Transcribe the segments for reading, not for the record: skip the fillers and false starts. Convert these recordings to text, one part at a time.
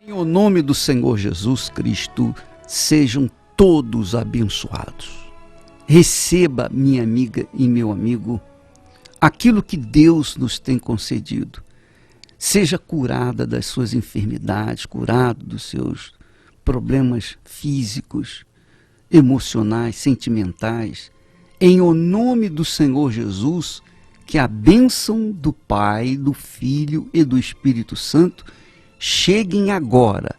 Em nome do Senhor Jesus Cristo, sejam todos abençoados. Receba, minha amiga e meu amigo, aquilo que Deus nos tem concedido. Seja curada das suas enfermidades, curado dos seus problemas físicos, emocionais, sentimentais. Em o nome do Senhor Jesus, que a bênção do Pai, do Filho e do Espírito Santo cheguem agora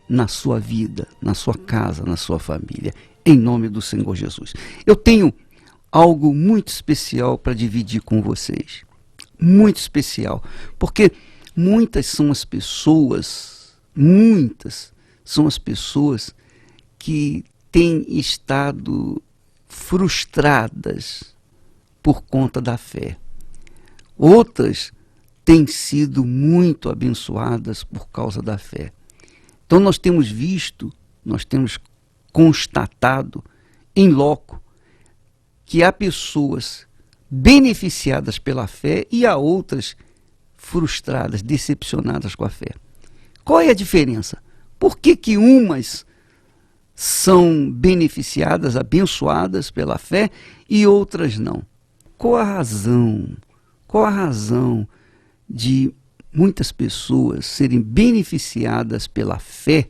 na sua vida, na sua casa, na sua família, em nome do Senhor Jesus. Eu tenho algo muito especial para dividir com vocês, muito especial, porque muitas são as pessoas que têm estado frustradas por conta da fé. Outras têm sido muito abençoadas por causa da fé. Então nós temos visto, nós temos constatado em loco que há pessoas beneficiadas pela fé e há outras frustradas, decepcionadas com a fé. Qual é a diferença? Por que umas são beneficiadas, abençoadas pela fé e outras não? Qual a razão? Qual a razão de muitas pessoas serem beneficiadas pela fé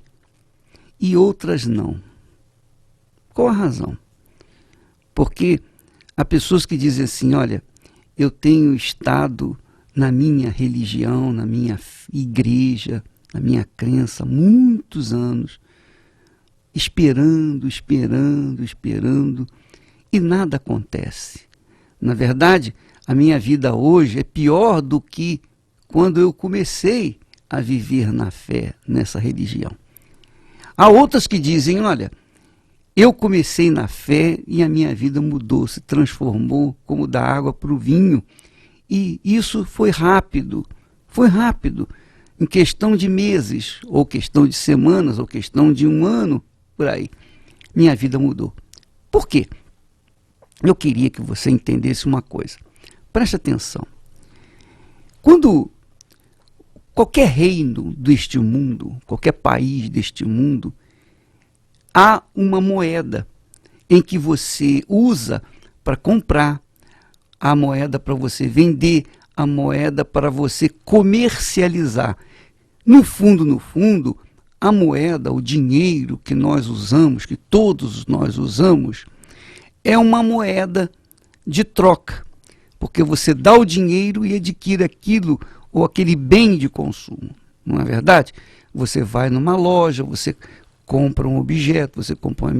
e outras não? Qual a razão? Porque há pessoas que dizem assim, olha, eu tenho estado na minha religião, na minha igreja, na minha crença há muitos anos, esperando, e nada acontece. Na verdade, a minha vida hoje é pior do que quando eu comecei a viver na fé, nessa religião. Há outras que dizem, olha, eu comecei na fé e a minha vida mudou, se transformou como da água para o vinho. E isso foi rápido, em questão de meses, ou questão de semanas, ou questão de um ano, por aí. Minha vida mudou. Por quê? Eu queria que você entendesse uma coisa. Preste atenção. Quando qualquer reino deste mundo, qualquer país deste mundo, há uma moeda em que você usa para comprar, a moeda para você vender, a moeda para você comercializar. No fundo, a moeda, o dinheiro que nós usamos, que todos nós usamos, é uma moeda de troca, porque você dá o dinheiro e adquire aquilo ou aquele bem de consumo, não é verdade? Você vai numa loja, você compra um objeto, você compra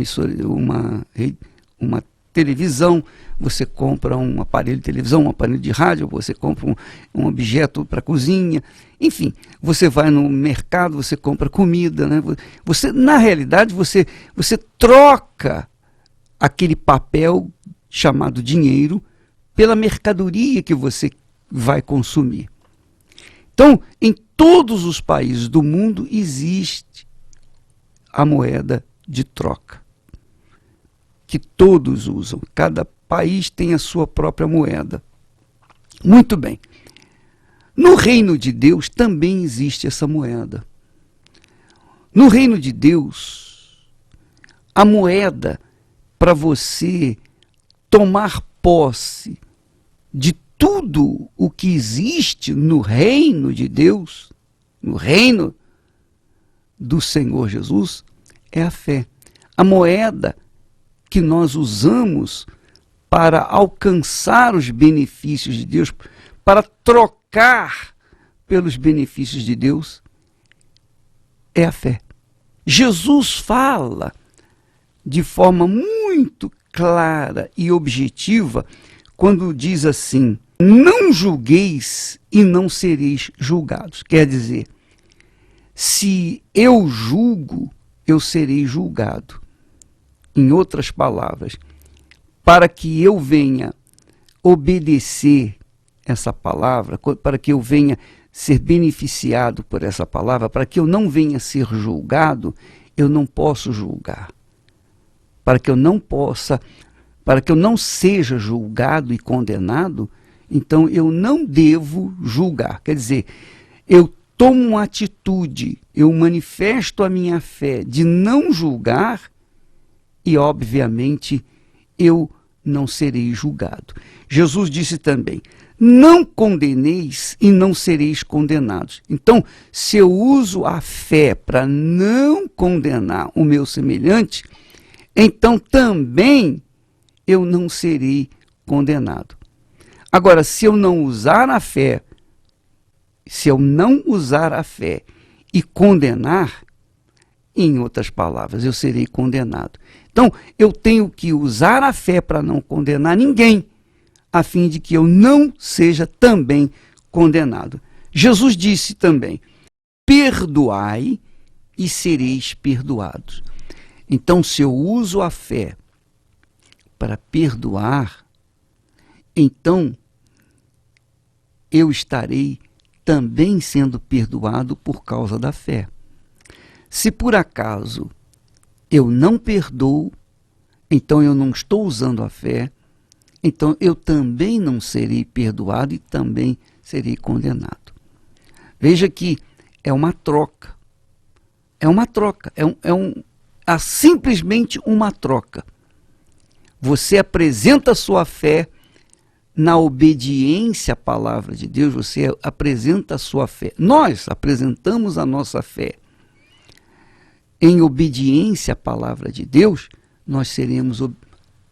uma televisão, você compra um aparelho de televisão, um aparelho de rádio, você compra um objeto para cozinha, enfim, você vai no mercado, você compra comida, né? Você, na realidade, você troca aquele papel chamado dinheiro pela mercadoria que você vai consumir. Então, em todos os países do mundo existe a moeda de troca, que todos usam. Cada país tem a sua própria moeda. Muito bem. No reino de Deus também existe essa moeda. No reino de Deus, a moeda para você tomar posse de tudo o que existe no reino de Deus, no reino do Senhor Jesus, é a fé. A moeda que nós usamos para alcançar os benefícios de Deus, para trocar pelos benefícios de Deus, é a fé. Jesus fala de forma muito clara e objetiva quando diz assim, não julgueis e não sereis julgados. Quer dizer, se eu julgo, eu serei julgado. Em outras palavras, para que eu venha obedecer essa palavra, para que eu venha ser beneficiado por essa palavra, para que eu não venha ser julgado, eu não posso julgar. Para que eu não seja julgado e condenado, então eu não devo julgar. Quer dizer, eu tomo uma atitude, eu manifesto a minha fé de não julgar e, obviamente, eu não serei julgado. Jesus disse também, não condeneis e não sereis condenados. Então, se eu uso a fé para não condenar o meu semelhante, então também eu não serei condenado. Agora, se eu não usar a fé, e condenar, em outras palavras, eu serei condenado. Então, eu tenho que usar a fé para não condenar ninguém, a fim de que eu não seja também condenado. Jesus disse também, perdoai e sereis perdoados. Então, se eu uso a fé para perdoar, então eu estarei também sendo perdoado por causa da fé. Se por acaso eu não perdoo, então eu não estou usando a fé, então eu também não serei perdoado e também serei condenado. Veja que é uma troca. É uma troca. É simplesmente uma troca. Você apresenta a sua fé na obediência à palavra de Deus, você apresenta a sua fé. Nós apresentamos a nossa fé em obediência à palavra de Deus, nós seremos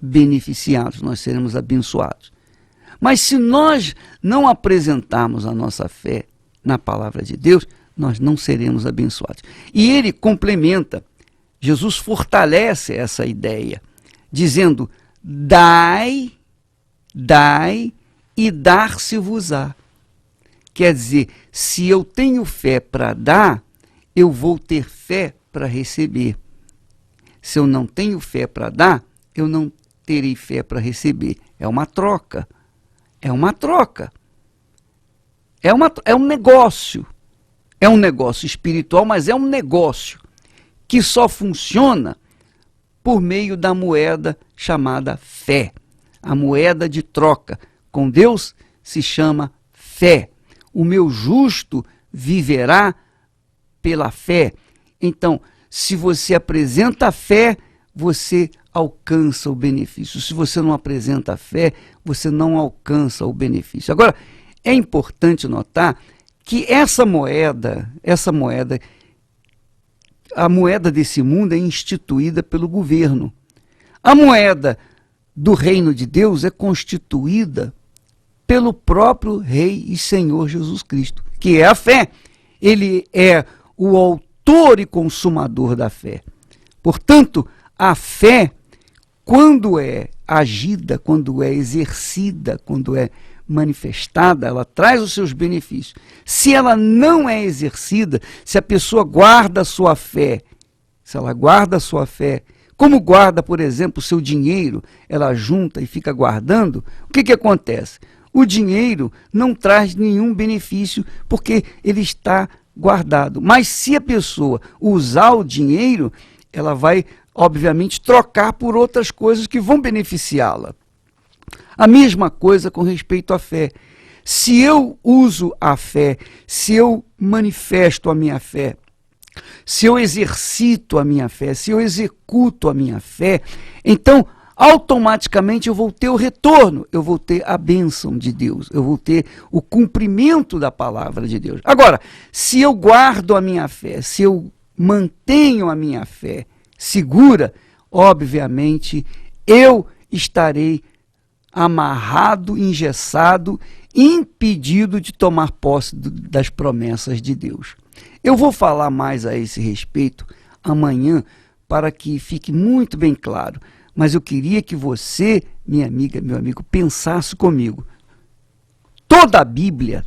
beneficiados, nós seremos abençoados. Mas se nós não apresentarmos a nossa fé na palavra de Deus, nós não seremos abençoados. E ele complementa, Jesus fortalece essa ideia, dizendo, dai e dar-se-vos-á. Quer dizer, se eu tenho fé para dar, eu vou ter fé para receber. Se eu não tenho fé para dar, eu não terei fé para receber. É uma troca. É uma troca. É um negócio. É um negócio espiritual, mas é um negócio que só funciona por meio da moeda chamada fé. A moeda de troca com Deus se chama fé. O meu justo viverá pela fé. Então, se você apresenta a fé, você alcança o benefício. Se você não apresenta a fé, você não alcança o benefício. Agora, é importante notar que a moeda desse mundo é instituída pelo governo. A moeda do reino de Deus é constituída pelo próprio Rei e Senhor Jesus Cristo, que é a fé. Ele é o autor e consumador da fé. Portanto, a fé, quando é agida, quando é exercida, quando é manifestada, ela traz os seus benefícios. Se ela não é exercida, se a pessoa guarda a sua fé, como guarda, por exemplo, o seu dinheiro, ela junta e fica guardando, o que acontece? O dinheiro não traz nenhum benefício porque ele está guardado. Mas se a pessoa usar o dinheiro, ela vai, obviamente, trocar por outras coisas que vão beneficiá-la. A mesma coisa com respeito à fé. Se eu uso a fé, se eu manifesto a minha fé, se eu exercito a minha fé, se eu executo a minha fé, então automaticamente eu vou ter o retorno, eu vou ter a bênção de Deus, eu vou ter o cumprimento da palavra de Deus. Agora, se eu guardo a minha fé, se eu mantenho a minha fé segura, obviamente eu estarei amarrado, engessado, impedido de tomar posse das promessas de Deus. Eu vou falar mais a esse respeito amanhã para que fique muito bem claro, mas eu queria que você, minha amiga, meu amigo, pensasse comigo. Toda a Bíblia,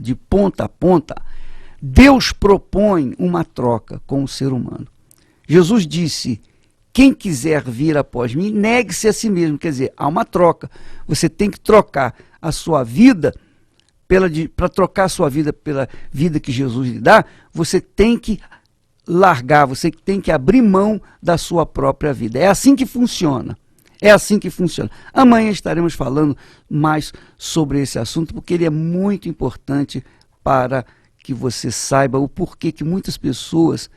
de ponta a ponta, Deus propõe uma troca com o ser humano. Jesus disse, quem quiser vir após mim, negue-se a si mesmo. Quer dizer, há uma troca. Você tem que trocar a sua vida, para trocar a sua vida pela vida que Jesus lhe dá, você tem que largar, você tem que abrir mão da sua própria vida. É assim que funciona. É assim que funciona. Amanhã estaremos falando mais sobre esse assunto, porque ele é muito importante para que você saiba o porquê que muitas pessoas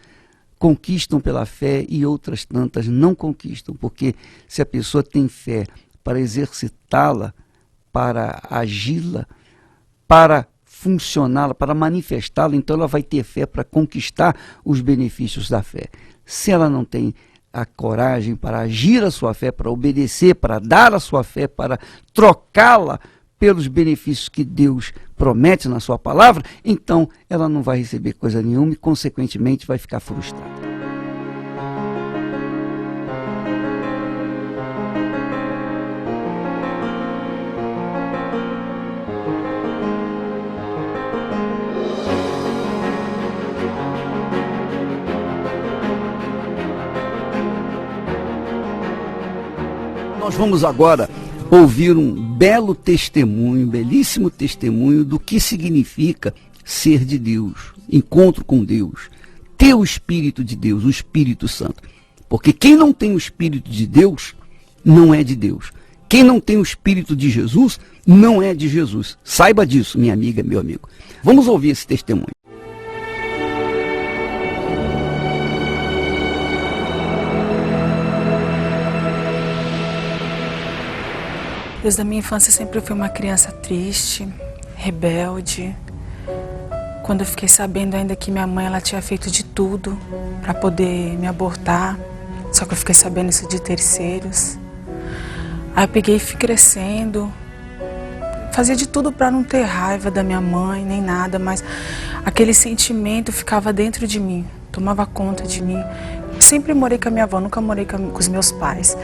conquistam pela fé e outras tantas não conquistam. Porque se a pessoa tem fé para exercitá-la, para agi-la, para funcioná-la, para manifestá-la, então ela vai ter fé para conquistar os benefícios da fé. Se ela não tem a coragem para agir a sua fé, para obedecer, para dar a sua fé, para trocá-la pelos benefícios que Deus promete na sua palavra, então ela não vai receber coisa nenhuma e, consequentemente, vai ficar frustrada. Nós vamos agora ouvir um belo testemunho, belíssimo testemunho do que significa ser de Deus, encontro com Deus, ter o Espírito de Deus, o Espírito Santo. Porque quem não tem o Espírito de Deus, não é de Deus. Quem não tem o Espírito de Jesus, não é de Jesus. Saiba disso, minha amiga, meu amigo. Vamos ouvir esse testemunho. Desde a minha infância sempre fui uma criança triste, rebelde. Quando eu fiquei sabendo ainda que minha mãe ela tinha feito de tudo para poder me abortar, só que eu fiquei sabendo isso de terceiros. Aí eu peguei e fui crescendo, fazia de tudo para não ter raiva da minha mãe, nem nada, mas aquele sentimento ficava dentro de mim, tomava conta de mim. Sempre morei com a minha avó, nunca morei com os meus pais.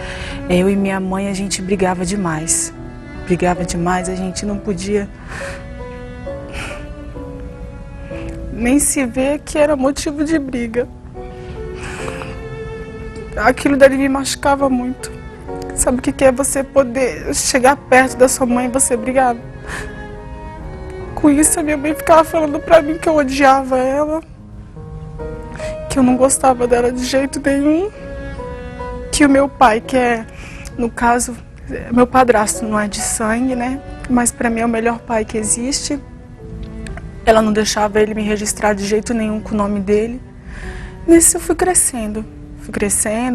Eu e minha mãe, a gente brigava demais. A gente não podia nem se ver que era motivo de briga. Aquilo dali me machucava muito. Sabe o que é você poder chegar perto da sua mãe e você brigar? Com isso, a minha mãe ficava falando pra mim que eu odiava ela, que eu não gostava dela de jeito nenhum, que o meu pai, que é, no caso, meu padrasto não é de sangue, né? Mas pra mim é o melhor pai que existe. Ela não deixava ele me registrar de jeito nenhum com o nome dele. Nisso eu fui crescendo,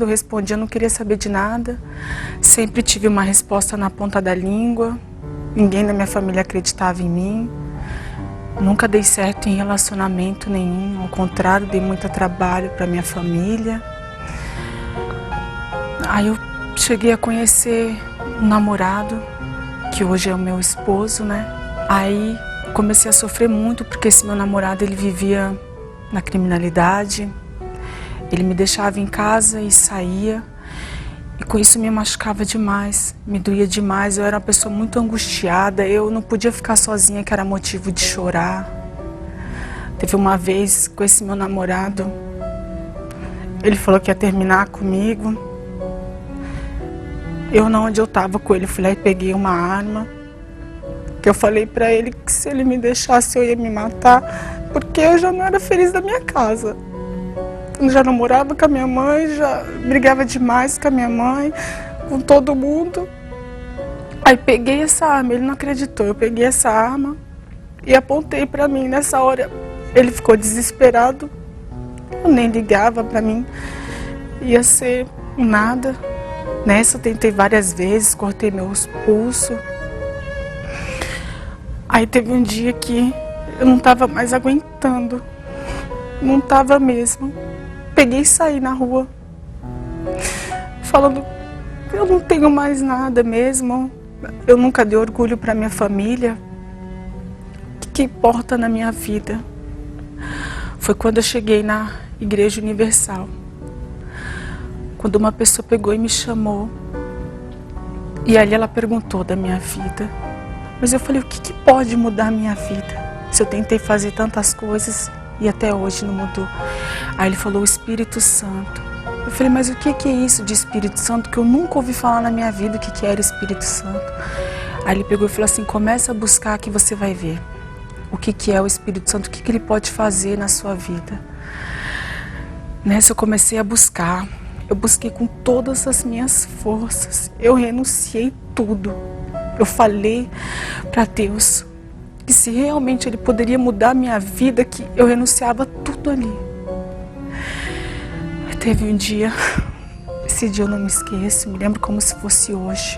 respondia, não queria saber de nada. Sempre tive uma resposta na ponta da língua. Ninguém na minha família acreditava em mim. Nunca dei certo em relacionamento nenhum, ao contrário, dei muito trabalho para minha família. Aí eu cheguei a conhecer um namorado, que hoje é o meu esposo, né? Aí comecei a sofrer muito, porque esse meu namorado, ele vivia na criminalidade. Ele me deixava em casa e saía. E com isso me machucava demais, me doía demais. Eu era uma pessoa muito angustiada, eu não podia ficar sozinha, que era motivo de chorar. Teve uma vez com esse meu namorado, ele falou que ia terminar comigo. Eu, não, onde eu estava com ele, fui lá e peguei uma arma, que eu falei pra ele que se ele me deixasse eu ia me matar, porque eu já não era feliz da minha casa. Eu já não morava com a minha mãe, já brigava demais com a minha mãe, com todo mundo. Aí peguei essa arma, ele não acreditou, eu peguei essa arma e apontei pra mim. Nessa hora ele ficou desesperado, eu nem ligava pra mim, ia ser nada. Nessa eu tentei várias vezes, cortei meus pulsos. Aí teve um dia que eu não estava mais aguentando, não estava mesmo. Peguei e saí na rua, falando, eu não tenho mais nada mesmo, eu nunca dei orgulho para minha família, o que importa na minha vida? Foi quando eu cheguei na Igreja Universal, quando uma pessoa pegou e me chamou, e ali ela perguntou da minha vida, mas eu falei, o que pode mudar a minha vida? Se eu tentei fazer tantas coisas e até hoje não mudou. Aí ele falou, o Espírito Santo. Eu falei, mas o que é isso de Espírito Santo? Que eu nunca ouvi falar na minha vida o que era Espírito Santo. Aí ele pegou e falou assim, começa a buscar que você vai ver o que é o Espírito Santo, o que ele pode fazer na sua vida. Nessa eu comecei a buscar. Eu busquei com todas as minhas forças. Eu renunciei tudo. Eu falei para Deus, que se realmente ele poderia mudar a minha vida, que eu renunciava tudo ali. Teve um dia, esse dia eu não me esqueço, me lembro como se fosse hoje.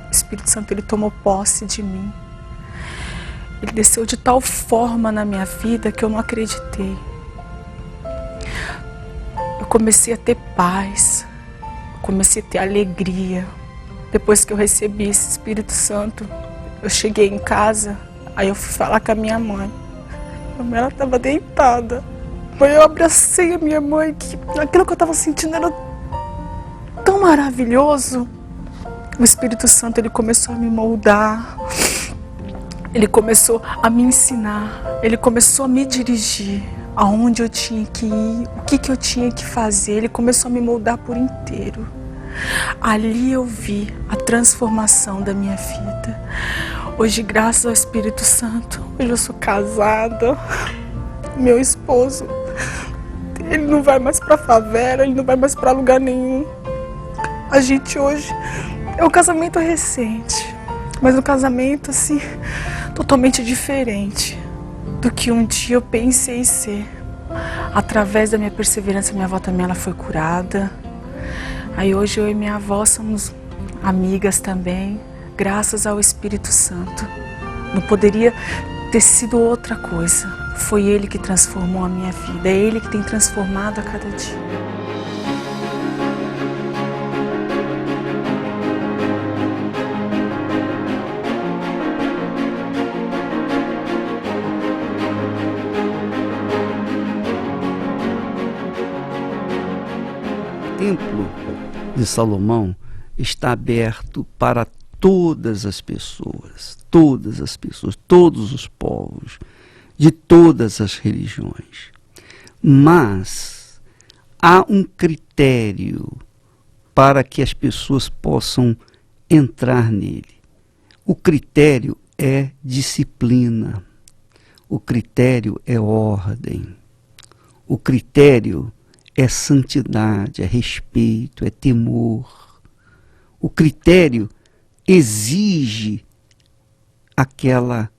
O Espírito Santo, ele tomou posse de mim. Ele desceu de tal forma na minha vida que eu não acreditei. Eu comecei a ter paz, comecei a ter alegria. Depois que eu recebi esse Espírito Santo, eu cheguei em casa, aí eu fui falar com a minha mãe. A mãe, ela estava deitada. Eu abracei a minha mãe, que aquilo que eu estava sentindo era tão maravilhoso. O Espírito Santo, ele começou a me moldar, ele começou a me ensinar, ele começou a me dirigir aonde eu tinha que ir, o que eu tinha que fazer. Ele começou a me moldar por inteiro. Ali eu vi a transformação da minha vida. Hoje, graças ao Espírito Santo, hoje eu sou casada. Meu esposo, ele não vai mais pra favela, ele não vai mais pra lugar nenhum. A gente hoje é um casamento recente, mas um casamento assim, totalmente diferente do que um dia eu pensei em ser. Através da minha perseverança, minha avó também ela foi curada. Aí hoje eu e minha avó somos amigas também, graças ao Espírito Santo. Não poderia ter sido outra coisa. Foi Ele que transformou a minha vida, é Ele que tem transformado a cada dia. O templo de Salomão está aberto para todas as pessoas, todos os povos, de todas as religiões. Mas há um critério para que as pessoas possam entrar nele. O critério é disciplina, o critério é ordem, o critério é santidade, é respeito, é temor. O critério exige aquela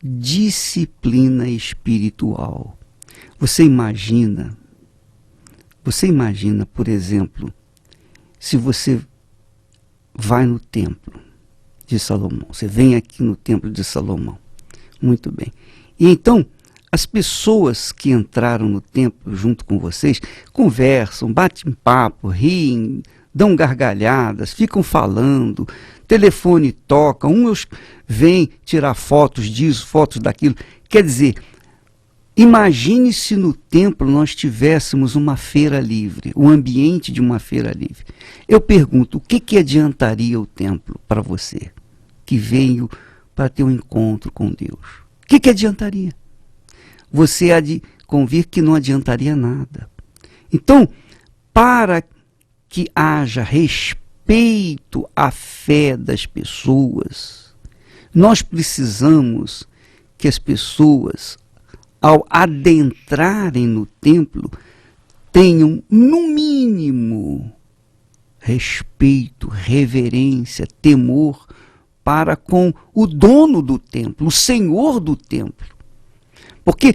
disciplina espiritual. Você imagina, por exemplo, se você vai no templo de Salomão, você vem aqui no templo de Salomão, muito bem, e então as pessoas que entraram no templo junto com vocês conversam, batem papo, riem, dão gargalhadas, ficam falando, telefone toca, uns vêm tirar fotos disso, fotos daquilo. Quer dizer, imagine se no templo nós tivéssemos uma feira livre, o ambiente de uma feira livre. Eu pergunto, o que adiantaria o templo para você, que veio para ter um encontro com Deus? O que adiantaria? Você há de convir que não adiantaria nada. Então, para que haja respeito à fé das pessoas, nós precisamos que as pessoas, ao adentrarem no templo, tenham, no mínimo, respeito, reverência, temor para com o dono do templo, o Senhor do templo. Porque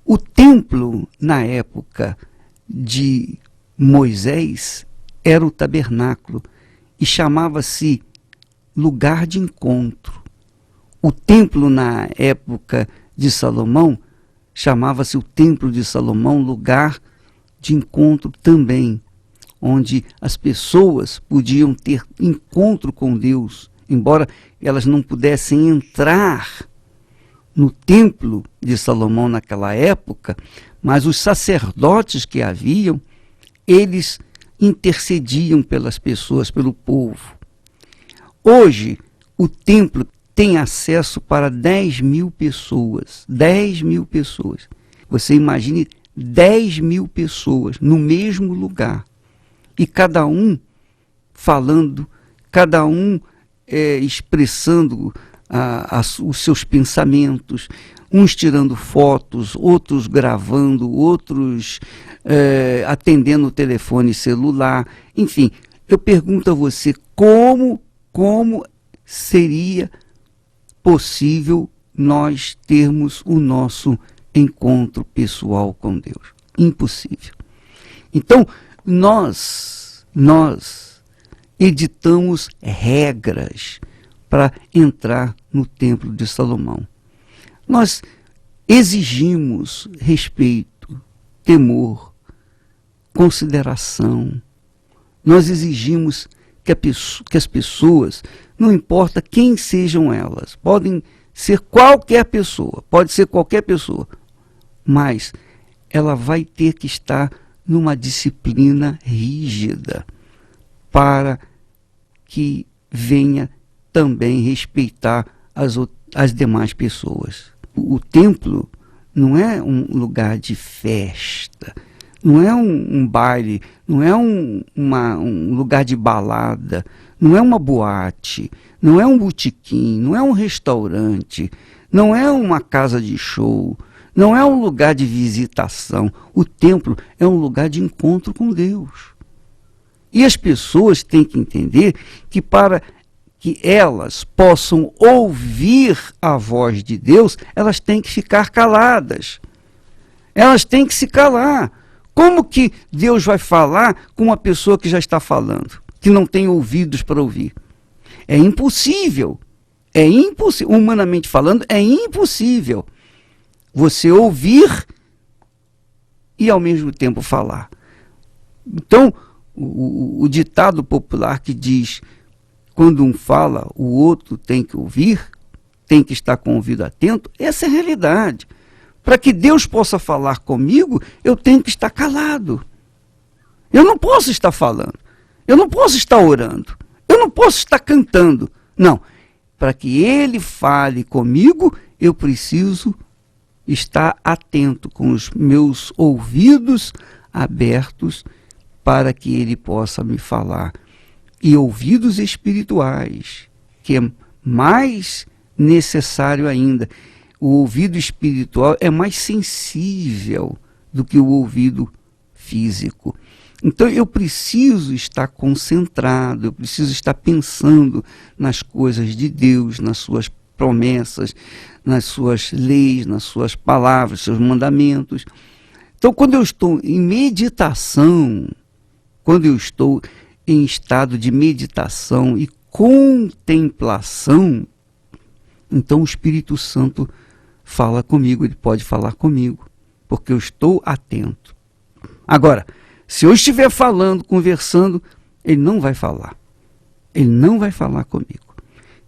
o templo, na época de Moisés, era o tabernáculo e chamava-se lugar de encontro. O templo, na época de Salomão, chamava-se o Templo de Salomão, lugar de encontro também, onde as pessoas podiam ter encontro com Deus, embora elas não pudessem entrar no Templo de Salomão naquela época, mas os sacerdotes que haviam, eles intercediam pelas pessoas, pelo povo. Hoje, o templo tem acesso para 10.000 pessoas. 10.000 pessoas. Você imagine 10.000 pessoas no mesmo lugar. E cada um falando, cada um expressando os seus pensamentos, uns tirando fotos, outros gravando, outros atendendo o telefone celular. Enfim, eu pergunto a você, como seria possível nós termos o nosso encontro pessoal com Deus. Impossível. Então, nós editamos regras para entrar no Templo de Salomão. Nós exigimos respeito, temor, consideração. Nós exigimos que as pessoas, não importa quem sejam elas, podem ser qualquer pessoa, pode ser qualquer pessoa, mas ela vai ter que estar numa disciplina rígida para que venha também respeitar as demais pessoas. O templo não é um lugar de festa, não é um baile, não é um lugar de balada, não é uma boate, não é um botequim, não é um restaurante, não é uma casa de show, não é um lugar de visitação. O templo é um lugar de encontro com Deus. E as pessoas têm que entender que para que elas possam ouvir a voz de Deus, elas têm que ficar caladas. Elas têm que se calar. Como que Deus vai falar com uma pessoa que já está falando, que não tem ouvidos para ouvir? É impossível. É impossível. Humanamente falando, é impossível você ouvir e ao mesmo tempo falar. Então, o ditado popular que diz: quando um fala, o outro tem que ouvir, tem que estar com o ouvido atento, essa é a realidade. Para que Deus possa falar comigo, eu tenho que estar calado. Eu não posso estar falando, eu não posso estar orando, eu não posso estar cantando. Não, para que Ele fale comigo, eu preciso estar atento, com os meus ouvidos abertos, para que Ele possa me falar. E ouvidos espirituais, que é mais necessário ainda. O ouvido espiritual é mais sensível do que o ouvido físico. Então eu preciso estar concentrado, eu preciso estar pensando nas coisas de Deus, nas suas promessas, nas suas leis, nas suas palavras, seus mandamentos. Então quando eu estou em meditação, quando eu estou em estado de meditação e contemplação, então o Espírito Santo fala comigo, ele pode falar comigo, porque eu estou atento. Agora, se eu estiver falando, conversando, ele não vai falar. Ele não vai falar comigo.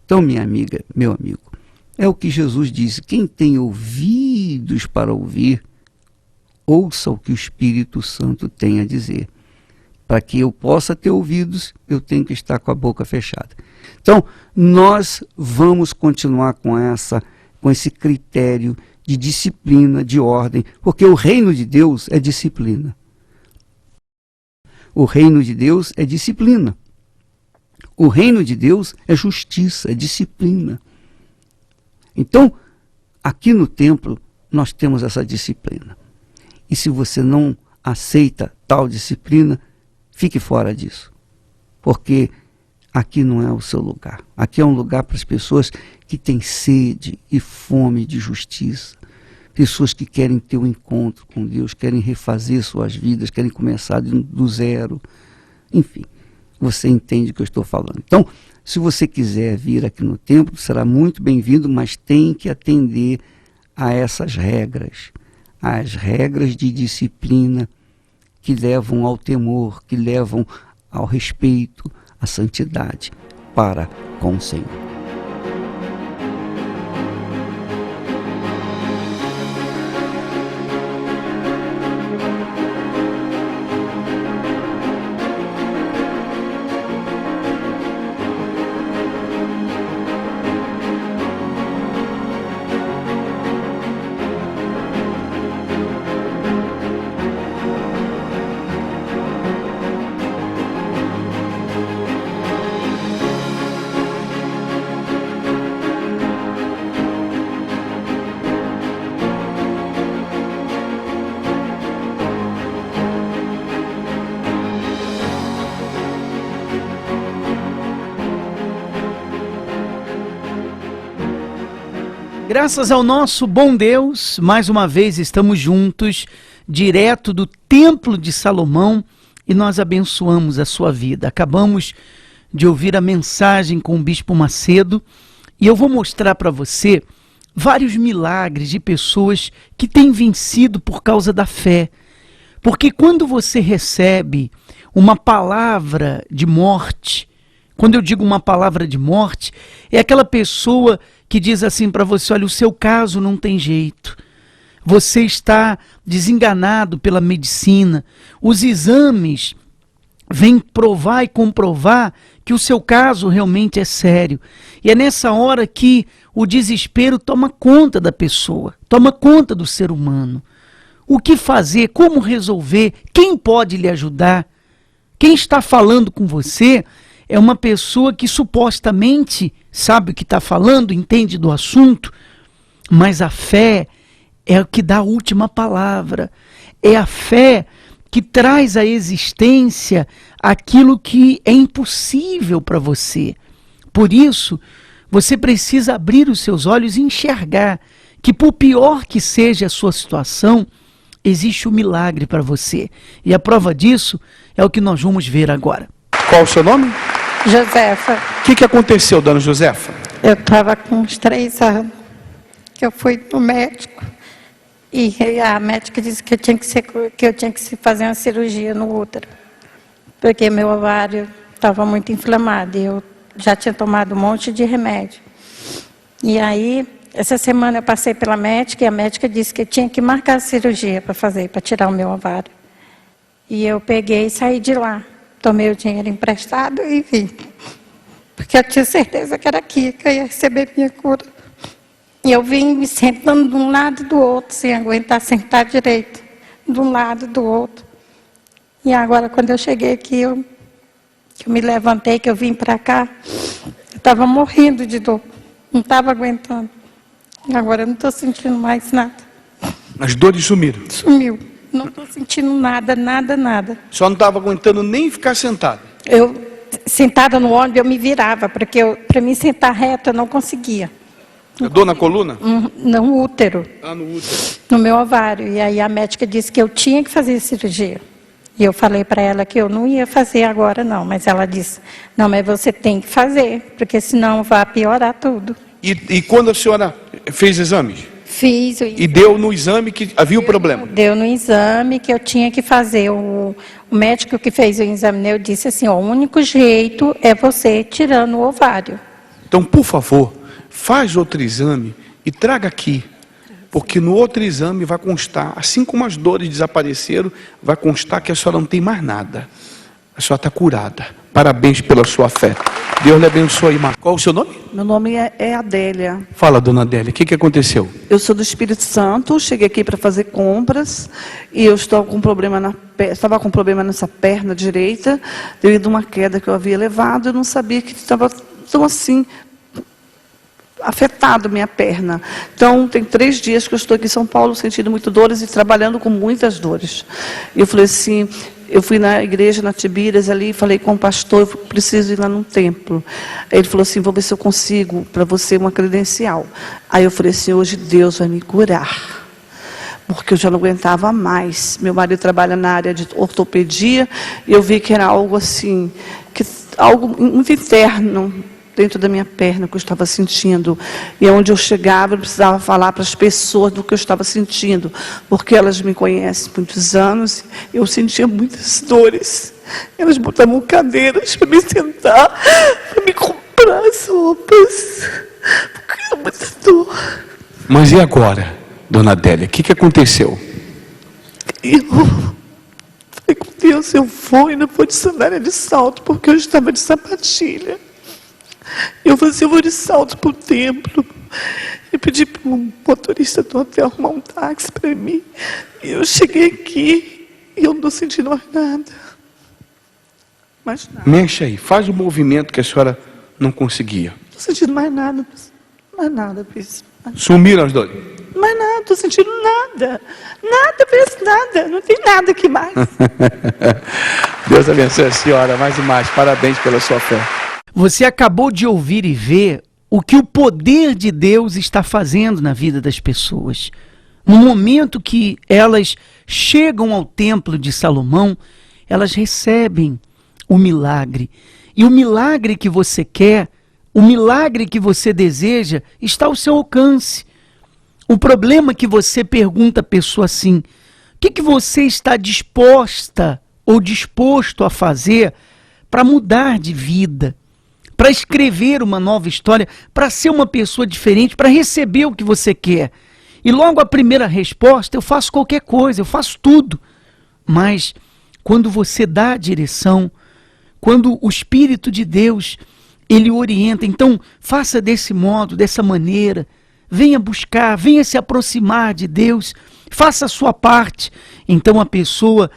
Então, minha amiga, meu amigo, é o que Jesus disse: quem tem ouvidos para ouvir, ouça o que o Espírito Santo tem a dizer. Para que eu possa ter ouvidos, eu tenho que estar com a boca fechada. Então, nós vamos continuar com esse critério de disciplina, de ordem, porque o reino de Deus é disciplina. O reino de Deus é disciplina. O reino de Deus é justiça, é disciplina. Então, aqui no templo, nós temos essa disciplina. E se você não aceita tal disciplina, fique fora disso. Porque aqui não é o seu lugar. Aqui é um lugar para as pessoas que têm sede e fome de justiça. Pessoas que querem ter um encontro com Deus, querem refazer suas vidas, querem começar do zero. Enfim, você entende o que eu estou falando. Então, se você quiser vir aqui no templo, será muito bem-vindo, mas tem que atender a essas regras. As regras de disciplina que levam ao temor, que levam ao respeito, à santidade para com o Senhor. Graças ao nosso bom Deus, mais uma vez estamos juntos, direto do Templo de Salomão, e nós abençoamos a sua vida. Acabamos de ouvir a mensagem com o Bispo Macedo, e eu vou mostrar para você vários milagres de pessoas que têm vencido por causa da fé. Porque quando você recebe uma palavra de morte, quando eu digo uma palavra de morte, é aquela pessoa que diz assim para você: olha, o seu caso não tem jeito. Você está desenganado pela medicina. Os exames vêm provar e comprovar que o seu caso realmente é sério. E é nessa hora que o desespero toma conta da pessoa, toma conta do ser humano. O que fazer? Como resolver? Quem pode lhe ajudar? Quem está falando com você é uma pessoa que supostamente sabe o que está falando, entende do assunto, mas a fé é o que dá a última palavra. É a fé que traz à existência aquilo que é impossível para você. Por isso, você precisa abrir os seus olhos e enxergar que, por pior que seja a sua situação, existe um milagre para você. E a prova disso é o que nós vamos ver agora. Qual o seu nome? Josefa. O que aconteceu, dona Josefa? Eu estava com uns 3 anos, que eu fui no médico, e a médica disse que eu tinha que se fazer uma cirurgia no útero, porque meu ovário estava muito inflamado, e eu já tinha tomado um monte de remédio. E aí, essa semana eu passei pela médica, e a médica disse que eu tinha que marcar a cirurgia para fazer, para tirar o meu ovário. E eu peguei e saí de lá. Tomei o dinheiro emprestado e vim. Porque eu tinha certeza que era aqui que eu ia receber minha cura. E eu vim me sentando de um lado e do outro, sem aguentar sentar direito. De um lado e do outro. E agora, quando eu cheguei aqui, que eu me levantei, que eu vim para cá, eu estava morrendo de dor. Não estava aguentando. E agora eu não estou sentindo mais nada. As dores sumiram. Sumiu. Não estou sentindo nada, nada, nada. Só não estava aguentando nem ficar sentada. Eu, sentada no ônibus, eu me virava, porque para mim sentar reto eu não conseguia. Dor na coluna? No útero. Ah, no útero. No meu ovário. E aí a médica disse que eu tinha que fazer cirurgia. E eu falei para ela que eu não ia fazer agora não, mas ela disse: não, mas você tem que fazer, porque senão vai piorar tudo. E quando a senhora fez exames? Fiz. E deu no exame que havia o problema? Deu no exame que eu tinha que fazer. O médico que fez o exame, eu disse assim: ó, o único jeito é você tirando o ovário. Então, por favor, faz outro exame e traga aqui. Porque no outro exame vai constar, assim como as dores desapareceram, vai constar que a senhora não tem mais nada. A senhora está curada. Parabéns pela sua fé. Deus lhe abençoe, irmã. Qual o seu nome? Meu nome é Adélia. Fala, dona Adélia, o que aconteceu? Eu sou do Espírito Santo, cheguei aqui para fazer compras e eu estou com problema estava com problema nessa perna direita, devido a uma queda que eu havia levado. Eu não sabia que estava tão assim afetado minha perna. Então, tem 3 dias que eu estou aqui em São Paulo sentindo muitas dores e trabalhando com muitas dores. E eu falei assim, eu fui na igreja, na Tibiras ali, falei com o pastor, eu preciso ir lá num templo. Aí ele falou assim, vou ver se eu consigo para você uma credencial. Aí eu falei assim, hoje Deus vai me curar. Porque eu já não aguentava mais. Meu marido trabalha na área de ortopedia, e eu vi que era algo assim, algo muito interno, dentro da minha perna, que eu estava sentindo. E onde eu chegava, eu precisava falar para as pessoas do que eu estava sentindo, porque elas me conhecem há muitos anos, eu sentia muitas dores. Elas botavam cadeiras para me sentar, para me comprar as roupas, porque era muita dor. Mas e agora, dona Adélia, o que aconteceu? Eu falei com Deus, eu vou e não vou de sandália de salto, porque eu estava de sapatilha. Eu falei assim, eu vou de salto para o templo. Eu pedi para um motorista do hotel arrumar um táxi para mim. E eu cheguei aqui e eu não estou sentindo mais nada. Mais nada. Mexe aí, faz o movimento que a senhora não conseguia. Não estou sentindo mais nada. Mais nada, bispo. Sumiram as dores? Mais nada, não estou sentindo nada. Nada, bispo, nada. Não tem nada aqui mais. Deus abençoe a senhora mais e mais. Parabéns pela sua fé. Você acabou de ouvir e ver o que o poder de Deus está fazendo na vida das pessoas. No momento que elas chegam ao templo de Salomão, elas recebem o milagre. E o milagre que você quer, o milagre que você deseja, está ao seu alcance. O problema é que você pergunta à pessoa assim: o que você está disposta ou disposto a fazer para mudar de vida, para escrever uma nova história, para ser uma pessoa diferente, para receber o que você quer? E logo a primeira resposta: eu faço qualquer coisa, eu faço tudo. Mas quando você dá a direção, quando o Espírito de Deus, ele orienta, então faça desse modo, dessa maneira, venha buscar, venha se aproximar de Deus, faça a sua parte. Então a pessoa,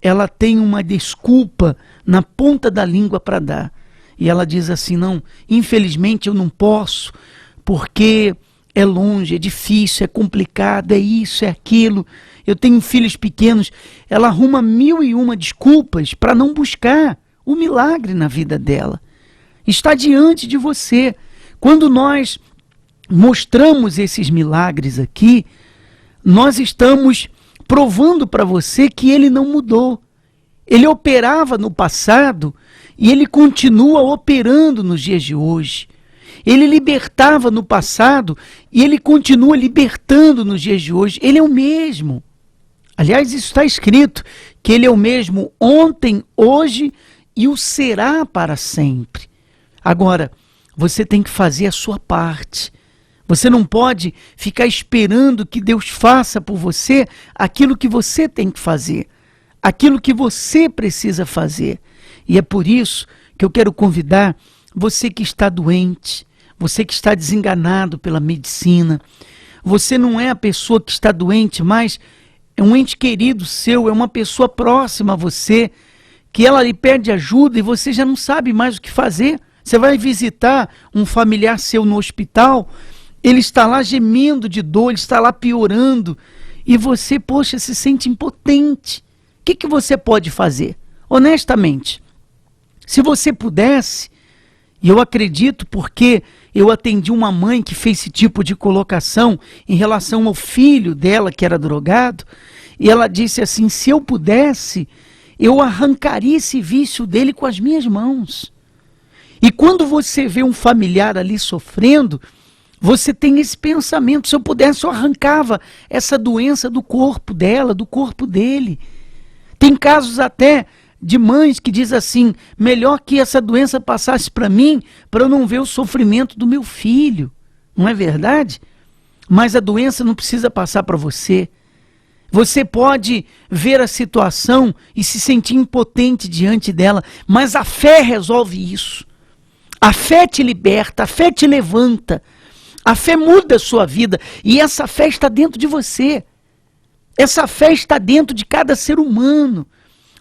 ela tem uma desculpa na ponta da língua para dar. E ela diz assim: não, infelizmente eu não posso, porque é longe, é difícil, é complicado, é isso, é aquilo, eu tenho filhos pequenos. Ela arruma 1001 desculpas para não buscar o milagre na vida dela. Está diante de você. Quando nós mostramos esses milagres aqui, nós estamos provando para você que ele não mudou. Ele operava no passado e ele continua operando nos dias de hoje. Ele libertava no passado e ele continua libertando nos dias de hoje. Ele é o mesmo. Aliás, isso está escrito, que ele é o mesmo ontem, hoje e o será para sempre. Agora, você tem que fazer a sua parte. Você não pode ficar esperando que Deus faça por você aquilo que você tem que fazer, aquilo que você precisa fazer. E é por isso que eu quero convidar você que está doente, você que está desenganado pela medicina. Você não é a pessoa que está doente, mas é um ente querido seu, é uma pessoa próxima a você, que ela lhe pede ajuda e você já não sabe mais o que fazer. Você vai visitar um familiar seu no hospital, ele está lá gemendo de dor, ele está lá piorando, e você, poxa, se sente impotente. O que você pode fazer? Honestamente, se você pudesse, e eu acredito porque eu atendi uma mãe que fez esse tipo de colocação em relação ao filho dela que era drogado, e ela disse assim: se eu pudesse, eu arrancaria esse vício dele com as minhas mãos. E quando você vê um familiar ali sofrendo, você tem esse pensamento: se eu pudesse, eu arrancava essa doença do corpo dela, do corpo dele. Tem casos até de mães que dizem assim: melhor que essa doença passasse para mim, para eu não ver o sofrimento do meu filho. Não é verdade? Mas a doença não precisa passar para você. Você pode ver a situação e se sentir impotente diante dela, mas a fé resolve isso. A fé te liberta, a fé te levanta, a fé muda a sua vida, e essa fé está dentro de você. Essa fé está dentro de cada ser humano,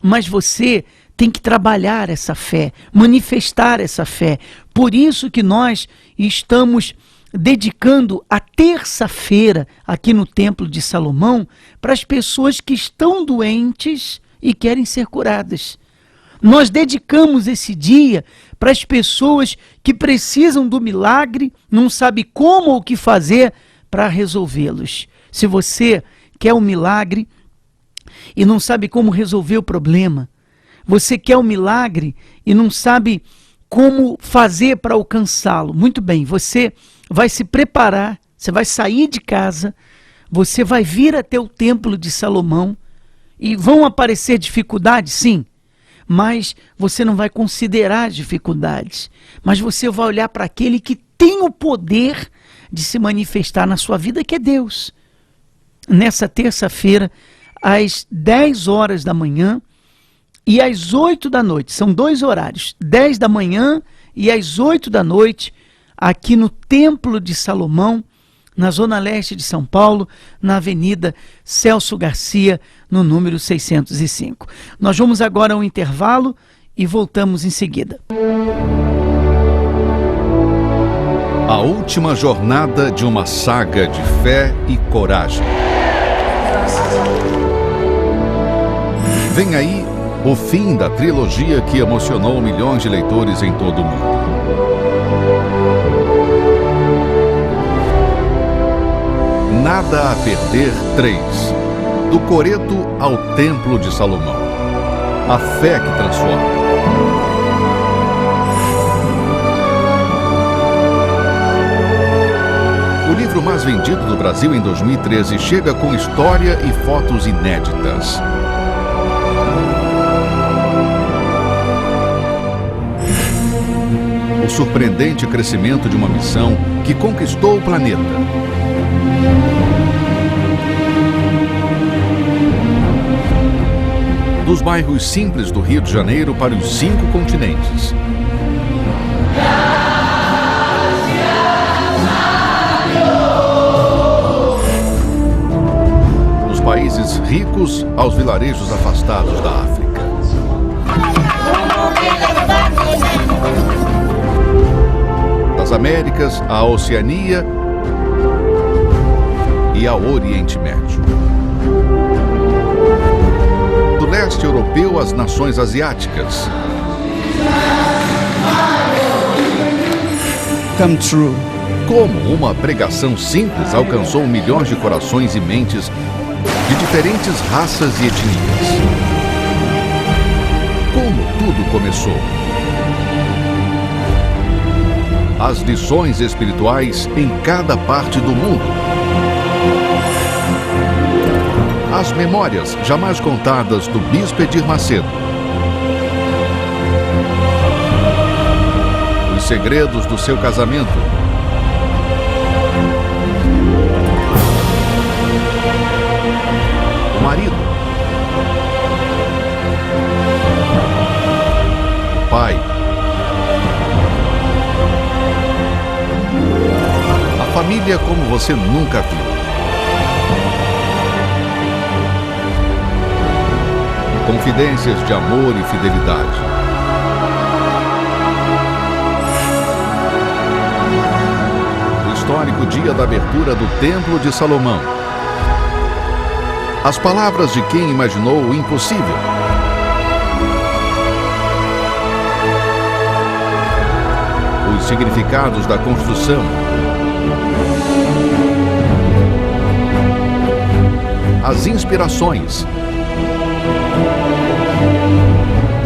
mas você tem que trabalhar essa fé, manifestar essa fé. Por isso que nós estamos dedicando a terça-feira aqui no Templo de Salomão para as pessoas que estão doentes e querem ser curadas. Nós dedicamos esse dia para as pessoas que precisam do milagre, não sabem como ou o que fazer para resolvê-los. Se você quer um milagre e não sabe como resolver o problema, você quer um milagre e não sabe como fazer para alcançá-lo, muito bem, você vai se preparar, você vai sair de casa, você vai vir até o Templo de Salomão e vão aparecer dificuldades, sim, mas você não vai considerar as dificuldades, mas você vai olhar para aquele que tem o poder de se manifestar na sua vida, que é Deus. Nessa terça-feira, às 10 horas da manhã e às 8 da noite, são 2 horários, 10 da manhã e às 8 da noite, aqui no Templo de Salomão, na Zona Leste de São Paulo, na Avenida Celso Garcia, no número 605. Nós vamos agora ao intervalo e voltamos em seguida. A última jornada de uma saga de fé e coragem. Vem aí o fim da trilogia que emocionou milhões de leitores em todo o mundo. Nada a Perder 3. Do Coreto ao Templo de Salomão. A fé que transforma. O livro mais vendido do Brasil em 2013 chega com história e fotos inéditas. O surpreendente crescimento de uma missão que conquistou o planeta. Dos bairros simples do Rio de Janeiro para os 5 continentes. Dos países ricos aos vilarejos afastados da África. Das Américas à Oceania e ao Oriente Médio. Do leste europeu às nações asiáticas. Come true. Como uma pregação simples alcançou milhões de corações e mentes de diferentes raças e etnias. Como tudo começou. As lições espirituais em cada parte do mundo. As memórias jamais contadas do Bispo Edir Macedo. Os segredos do seu casamento. O marido. O pai. A família como você nunca viu. Confidências de amor e fidelidade. O histórico dia da abertura do Templo de Salomão. As palavras de quem imaginou o impossível. Os significados da construção. As inspirações.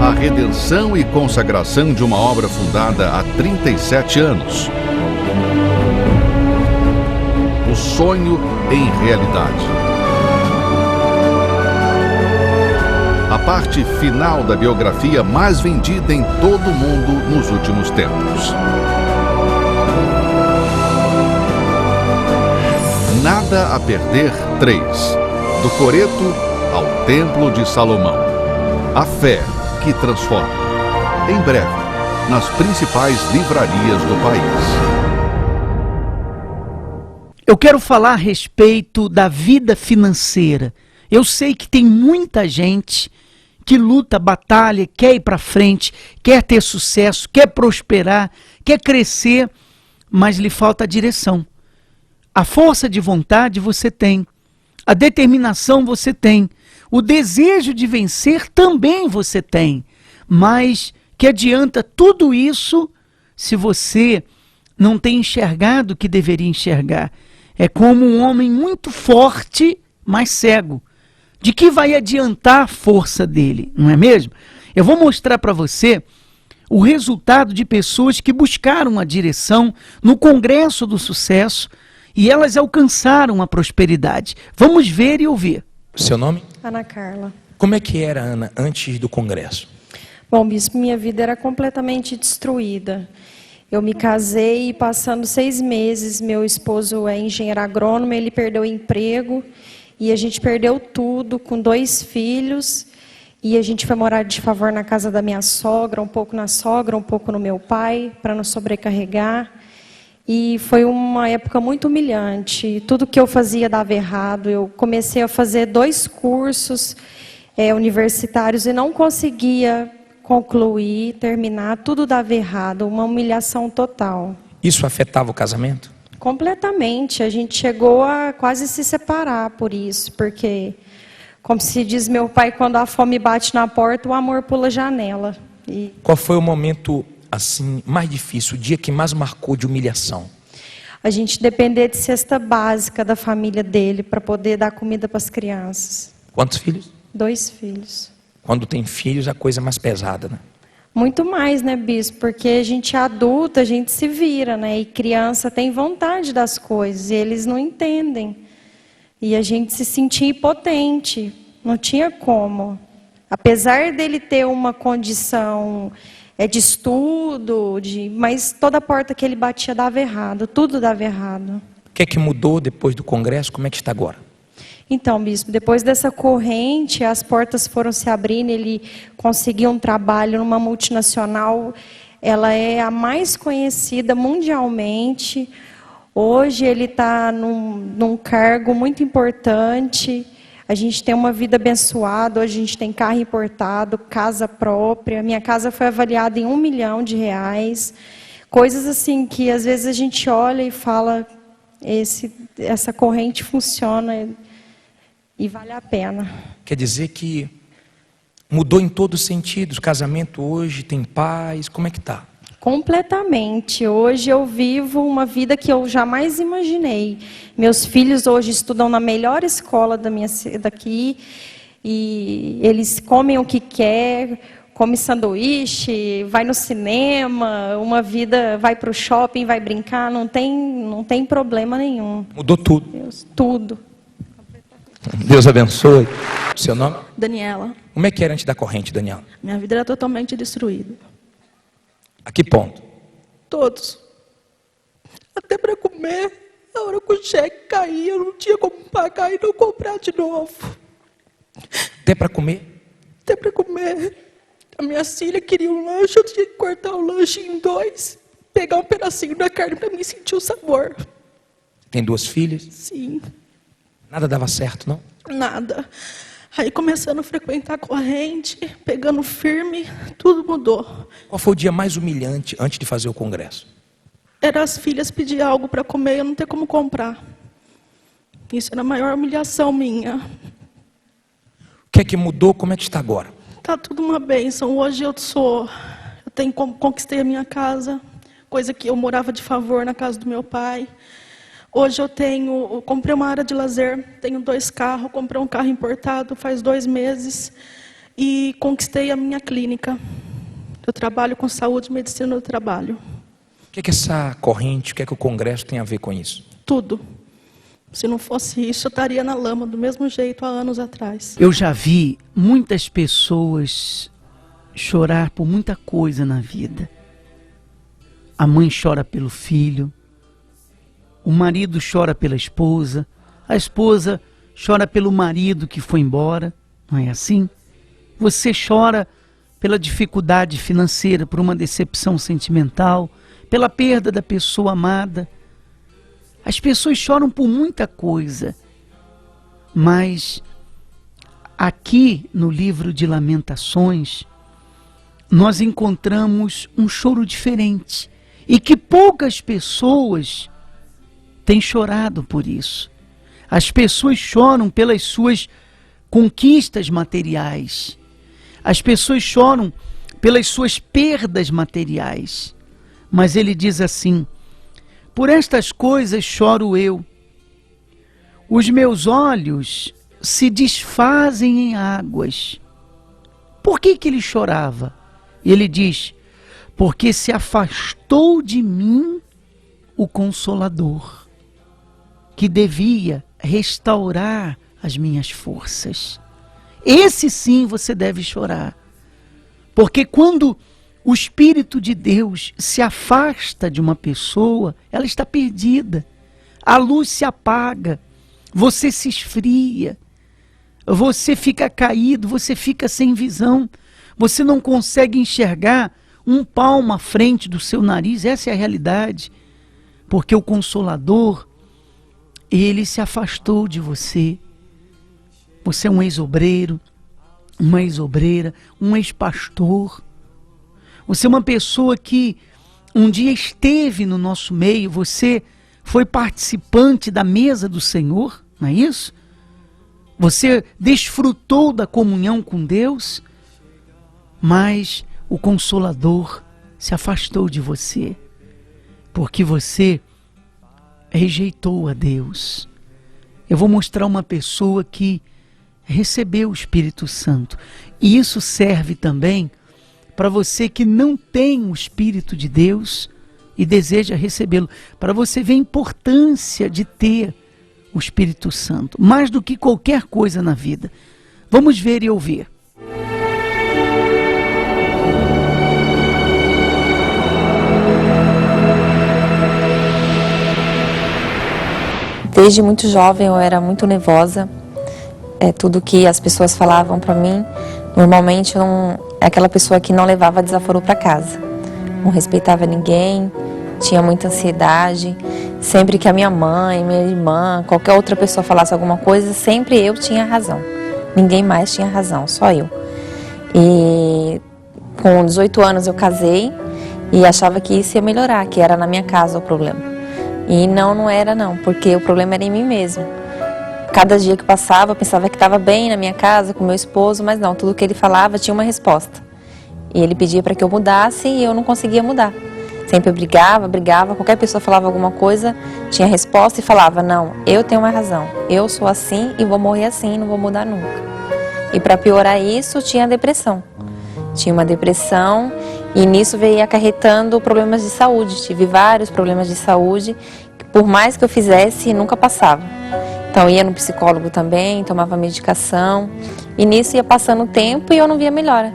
A redenção e consagração de uma obra fundada há 37 anos. O sonho em realidade. A parte final da biografia mais vendida em todo o mundo nos últimos tempos. Nada a Perder 3. Do Coreto ao Templo de Salomão. A fé que transforma. Em breve, nas principais livrarias do país. Eu quero falar a respeito da vida financeira. Eu sei que tem muita gente que luta, batalha, quer ir para frente, quer ter sucesso, quer prosperar, quer crescer, mas lhe falta a direção. A força de vontade você tem, a determinação você tem, o desejo de vencer também você tem, mas que adianta tudo isso se você não tem enxergado o que deveria enxergar? É como um homem muito forte, mas cego. De que vai adiantar a força dele, não é mesmo? Eu vou mostrar para você o resultado de pessoas que buscaram a direção no Congresso do Sucesso e elas alcançaram a prosperidade. Vamos ver e ouvir. Seu nome? Ana Carla. Como é que era, Ana, antes do Congresso? Bom, bispo, minha vida era completamente destruída. Eu me casei e passando 6 meses, meu esposo é engenheiro agrônomo, ele perdeu o emprego e a gente perdeu tudo, com 2 filhos. E a gente foi morar de favor na casa da minha sogra, um pouco na sogra, um pouco no meu pai, para não sobrecarregar. E foi uma época muito humilhante. Tudo que eu fazia dava errado. Eu comecei a fazer 2 cursos universitários e não conseguia concluir, terminar. Tudo dava errado. Uma humilhação total. Isso afetava o casamento? Completamente. A gente chegou a quase se separar por isso. Porque, como se diz meu pai, quando a fome bate na porta, o amor pula a janela. Qual foi o momento assim mais difícil, o dia que mais marcou de humilhação? a gente depender de cesta básica da família dele para poder dar comida para as crianças. Quantos filhos? 2 filhos. Quando tem filhos, a coisa é mais pesada, né? Muito mais, né, bispo? Porque a gente é adulta, a gente se vira, né? E criança tem vontade das coisas, e eles não entendem. E a gente se sentia impotente, não tinha como. Apesar dele ter uma condição de estudo, mas toda porta que ele batia dava errado, tudo dava errado. O que é que mudou depois do congresso? Como é que está agora? Então, bispo, depois dessa corrente, as portas foram se abrindo, ele conseguiu um trabalho numa multinacional, ela é a mais conhecida mundialmente. Hoje ele está num cargo muito importante, a gente tem uma vida abençoada, hoje a gente tem carro importado, casa própria, minha casa foi avaliada em R$1 milhão, coisas assim que às vezes a gente olha e fala, essa corrente funciona e vale a pena. Quer dizer que mudou em todos os sentidos. Casamento hoje tem paz. Como é que está? Completamente. Hoje eu vivo uma vida que eu jamais imaginei. Meus filhos hoje estudam na melhor escola daqui e eles comem o que quer, come sanduíche, vai no cinema, uma vida, vai para o shopping, vai brincar, não tem problema nenhum. Mudou tudo. Tudo. Deus abençoe. O seu nome? Daniela, Como é que era antes da corrente, Daniela? minha vida era totalmente destruída. A que ponto? Todos. Até para comer, a hora que o cheque caía, eu não tinha como pagar e não comprar de novo. Até para comer? Até para comer. A minha filha queria um lanche, eu tinha que cortar o lanche em 2, pegar um pedacinho da carne para mim sentir o sabor. Tem 2 filhas? Sim, Nada dava certo, não? nada. Aí começando a frequentar a corrente, pegando firme, tudo mudou. Qual foi o dia mais humilhante antes de fazer o congresso? Era as filhas pedir algo para comer e eu não ter como comprar. Isso era a maior humilhação minha. O que é que mudou? Como é que está agora? Tá tudo uma bênção. Hoje eu conquistei a minha casa, coisa que eu morava de favor na casa do meu pai. Hoje eu comprei uma área de lazer, tenho 2 carros, comprei um carro importado faz 2 meses e conquistei a minha clínica. Eu trabalho com saúde e medicina do trabalho. O que é que essa corrente, o que é que o congresso tem a ver com isso? Tudo. Se não fosse isso, eu estaria na lama do mesmo jeito há anos atrás. Eu já vi muitas pessoas chorar por muita coisa na vida. A mãe chora pelo filho, o marido chora pela esposa, a esposa chora pelo marido que foi embora, não é assim? Você chora pela dificuldade financeira, por uma decepção sentimental, pela perda da pessoa amada. As pessoas choram por muita coisa, mas aqui no livro de Lamentações, nós encontramos um choro diferente e que poucas pessoas têm chorado por isso. As pessoas choram pelas suas conquistas materiais. As pessoas choram pelas suas perdas materiais. Mas ele diz assim: por estas coisas choro eu. Os meus olhos se desfazem em águas. Por que ele chorava? Ele diz: porque se afastou de mim o Consolador, que devia restaurar as minhas forças. Esse sim você deve chorar. Porque quando o Espírito de Deus se afasta de uma pessoa, ela está perdida. A luz se apaga, você se esfria, você fica caído, você fica sem visão, você não consegue enxergar um palmo à frente do seu nariz. Essa é a realidade. Porque o Consolador, ele se afastou de você. Você é um ex-obreiro, uma ex-obreira, um ex-pastor. Você é uma pessoa que um dia esteve no nosso meio, você foi participante da mesa do Senhor, não é isso? Você desfrutou da comunhão com Deus, mas o Consolador se afastou de você, porque você rejeitou a Deus. Eu vou mostrar uma pessoa que recebeu o Espírito Santo. E isso serve também para você que não tem o Espírito de Deus e deseja recebê-lo. Para você ver a importância de ter o Espírito Santo, mais do que qualquer coisa na vida. Vamos ver e ouvir. Desde muito jovem eu era muito nervosa. Tudo que as pessoas falavam para mim, normalmente é aquela pessoa que não levava desaforo para casa. Não respeitava ninguém, tinha muita ansiedade. Sempre que a minha mãe, minha irmã, qualquer outra pessoa falasse alguma coisa, sempre eu tinha razão. Ninguém mais tinha razão, só eu. E com 18 anos eu casei e achava que isso ia melhorar, que era na minha casa o problema. E não era não, porque o problema era em mim mesmo. Cada dia que passava, eu pensava que estava bem na minha casa, com meu esposo, mas não, tudo que ele falava tinha uma resposta. E ele pedia para que eu mudasse e eu não conseguia mudar. Sempre brigava, qualquer pessoa falava alguma coisa, tinha resposta e falava, não, eu tenho uma razão, eu sou assim e vou morrer assim, não vou mudar nunca. E para piorar isso, tinha depressão. Tinha uma depressão e nisso veio acarretando problemas de saúde. Tive vários problemas de saúde, que por mais que eu fizesse, nunca passava. Então ia no psicólogo também, tomava medicação, e nisso ia passando o tempo e eu não via melhora.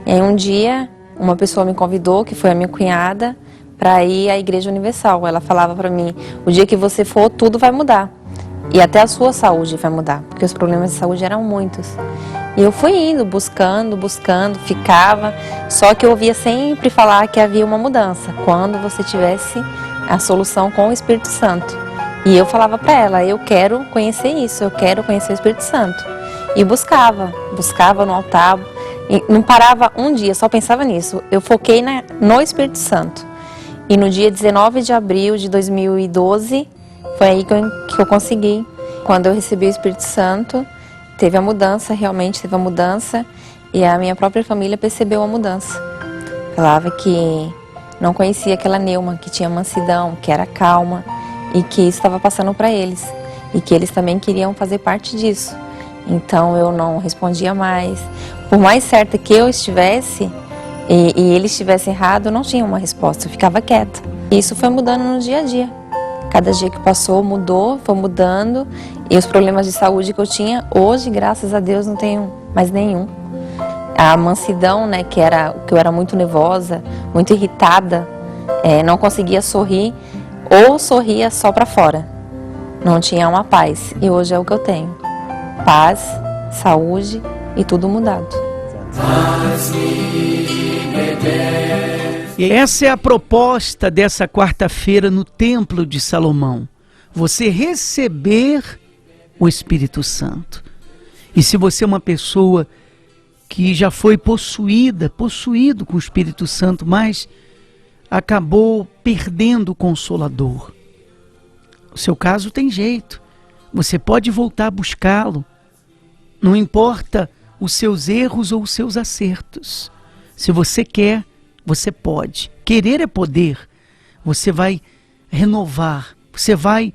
E aí um dia, uma pessoa me convidou, que foi a minha cunhada, para ir à Igreja Universal. Ela falava para mim, o dia que você for, tudo vai mudar. E até a sua saúde vai mudar, porque os problemas de saúde eram muitos. E eu fui indo, buscando, ficava, só que eu ouvia sempre falar que havia uma mudança, quando você tivesse a solução com o Espírito Santo. E eu falava para ela, eu quero conhecer isso, eu quero conhecer o Espírito Santo. E buscava no altar, e não parava um dia, só pensava nisso. Eu foquei no Espírito Santo. E no dia 19 de abril de 2012, foi aí que eu consegui. Quando eu recebi o Espírito Santo, teve a mudança, realmente teve a mudança. E a minha própria família percebeu a mudança. Falava que não conhecia aquela Neuma, que tinha mansidão, que era calma. E que isso estava passando para eles. E que eles também queriam fazer parte disso. Então eu não respondia mais. Por mais certa que eu estivesse, e ele estivesse errado, eu não tinha uma resposta, eu ficava quieta. E isso foi mudando no dia a dia. Cada dia que passou mudou, foi mudando. E os problemas de saúde que eu tinha, hoje, graças a Deus, não tenho mais nenhum. A mansidão, né, que eu era muito nervosa, muito irritada, não conseguia sorrir, ou sorria só para fora. Não tinha uma paz. E hoje é o que eu tenho. Paz, saúde e tudo mudado. E essa é a proposta dessa quarta-feira no Templo de Salomão. Você receber o Espírito Santo. E se você é uma pessoa que já foi possuído com o Espírito Santo, mas acabou perdendo o Consolador, o seu caso tem jeito. Você pode voltar a buscá-lo. Não importa os seus erros ou os seus acertos. Se você quer, você pode. Querer é poder. Você vai renovar. Você vai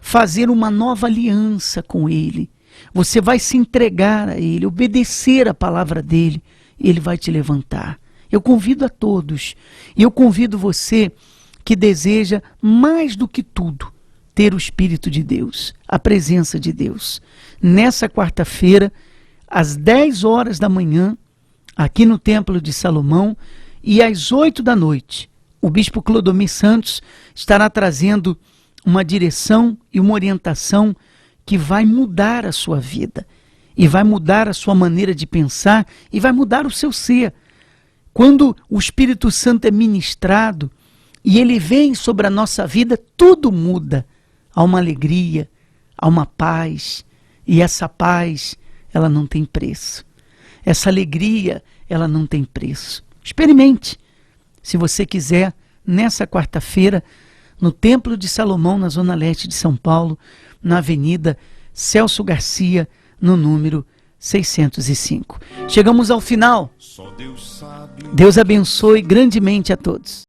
fazer uma nova aliança com Ele. Você vai se entregar a Ele, obedecer a palavra dEle. E Ele vai te levantar. Eu convido a todos. E eu convido você que deseja mais do que tudo ter o Espírito de Deus, a presença de Deus. Nessa quarta-feira, às 10 horas da manhã, aqui no Templo de Salomão, e às 8 da noite, o Bispo Clodomir Santos estará trazendo uma direção e uma orientação que vai mudar a sua vida, e vai mudar a sua maneira de pensar, e vai mudar o seu ser. Quando o Espírito Santo é ministrado, e ele vem sobre a nossa vida, tudo muda. Há uma alegria, há uma paz, e essa paz, ela não tem preço. Essa alegria, ela não tem preço. Experimente, se você quiser, nessa quarta-feira, no Templo de Salomão, na Zona Leste de São Paulo, na Avenida Celso Garcia, no número 605. Chegamos ao final. Deus abençoe grandemente a todos.